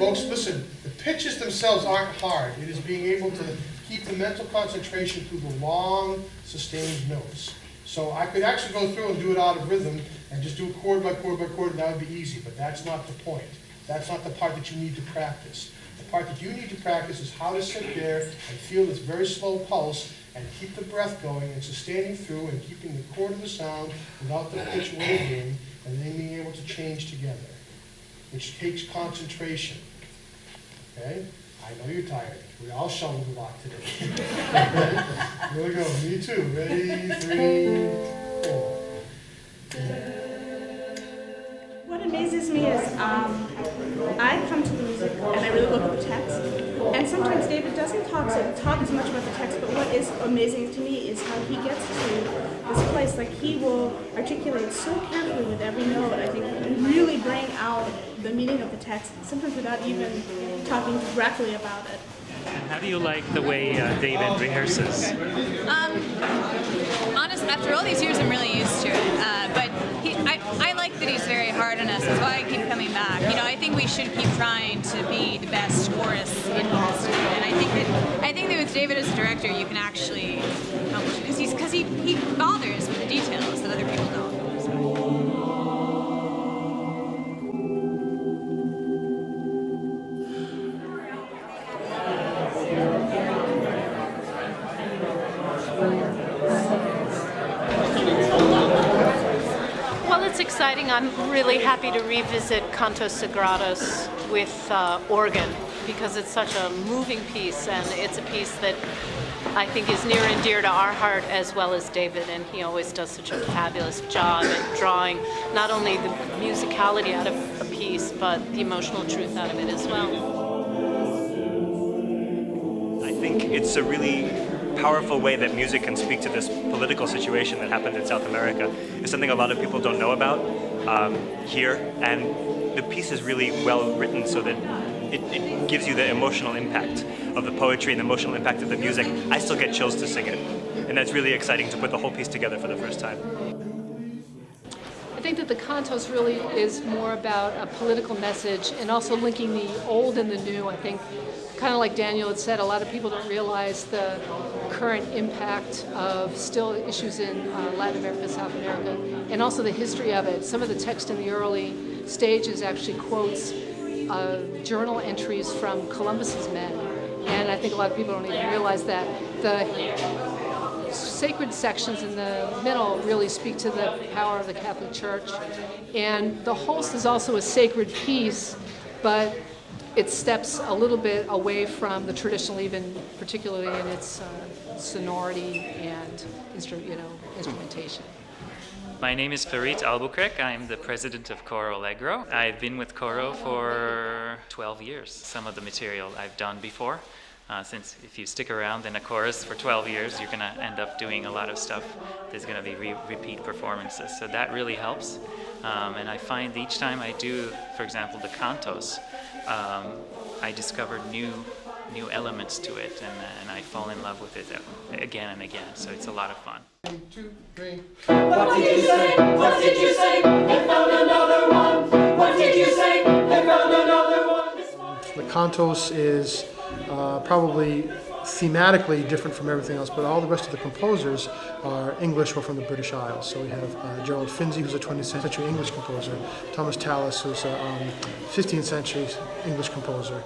Folks, listen, the pitches themselves aren't hard. It is being able to keep the mental concentration through the long, sustained notes. So I could actually go through and do it out of rhythm and just do it chord by chord by chord, and that would be easy, but that's not the point. That's not the part that you need to practice. The part that you need to practice is how to sit there and feel this very slow pulse and keep the breath going and sustaining through and keeping the chord of the sound without the pitch wavering, and then being able to change together, which takes concentration. Okay? I know you're tired. We all shoveled a lot today. Okay? Here we go. Me too. Ready? 3, 4. What amazes me is I come to the music and I really look at the text. And sometimes David doesn't talk as much about the text, but what is amazing to me is how he gets to this place. Like, he will articulate so carefully with every note, I think, and really bring out the meaning of the text, sometimes without even talking directly about it. How do you like the way David rehearses? Honestly, after all these years, I'm really used to it. But I like that he's very hard on us. That's why I keep coming back. You know, I think we should keep trying to be the best chorists in Boston. And I think that with David as a director, you can actually accomplish it because he bothers with the details that other people don't. Well, it's exciting. I'm really happy to revisit Cantos Sagrados with organ because it's such a moving piece, and it's a piece that I think is near and dear to our heart as well as David, and he always does such a fabulous job at drawing not only the musicality out of a piece, but the emotional truth out of it as well. I think it's a really powerful way that music can speak to this political situation that happened in South America. It's something a lot of people don't know about here, and the piece is really well written so that it gives you the emotional impact of the poetry and the emotional impact of the music. I still get chills to sing it, and that's really exciting to put the whole piece together for the first time. I think that the cantos really is more about a political message and also linking the old and the new. I think, kind of like Daniel had said, a lot of people don't realize the current impact of still issues in Latin America, South America, and also the history of it. Some of the text in the early stages actually quotes journal entries from Columbus's men, and I think a lot of people don't even realize that. The sacred sections in the middle really speak to the power of the Catholic Church, and the Holst is also a sacred piece, but it steps a little bit away from the traditional, even particularly in its sonority and instrumentation. My name is Farid Albuquerque. I'm the president of Coro Allegro. I've been with Coro for 12 years. Some of the material I've done before, since if you stick around in a chorus for 12 years, you're going to end up doing a lot of stuff. There's going to be repeat performances, so that really helps. And I find each time I do, for example, the cantos, I discover new elements to it, and I fall in love with it again and again. So it's a lot of fun. 1, 2, 3. What did you say? What did you say? They found another one. What did you say? They found another one. The cantos is probably thematically different from everything else, but all the rest of the composers are English or from the British Isles. So we have Gerald Finzi, who's a 20th century English composer, Thomas Tallis, who's a 15th century English composer.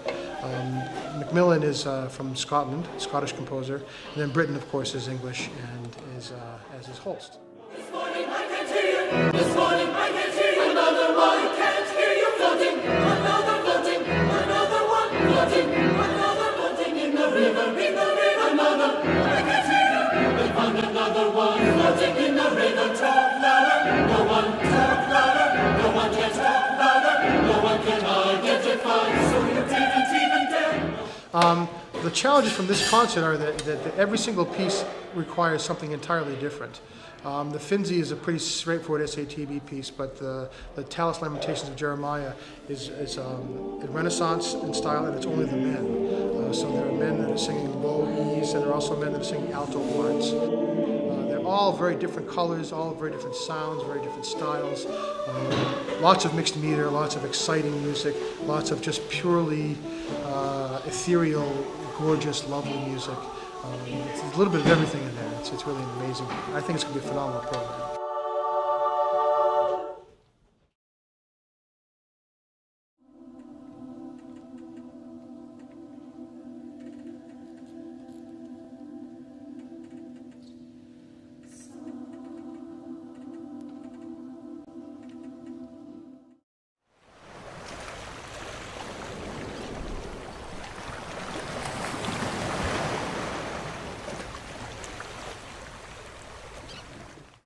Macmillan is from Scotland, Scottish composer, and then Britain, of course, is English and is as is Holst. This morning I can't hear you. This morning I can't hear you. Another one can't hear you floating. Another floating. Another one floating. Another floating in the river. In the river. Another. I can't hear you. They found another one floating in the river. Talk louder. No one talk louder. No one can talk louder. No one can identify. So you didn't even dare. The challenges from this concert are that every single piece requires something entirely different. The Finzi is a pretty straightforward SATB piece, but the Tallis Lamentations of Jeremiah is Renaissance in style, and it's only the men. So there are men that are singing low E's, and there are also men that are singing alto parts. There are all very different colors, all very different sounds, very different styles. Lots of mixed meter, lots of exciting music, lots of just purely ethereal, gorgeous, lovely music. It's a little bit of everything in there. It's really amazing. I think it's going to be a phenomenal program.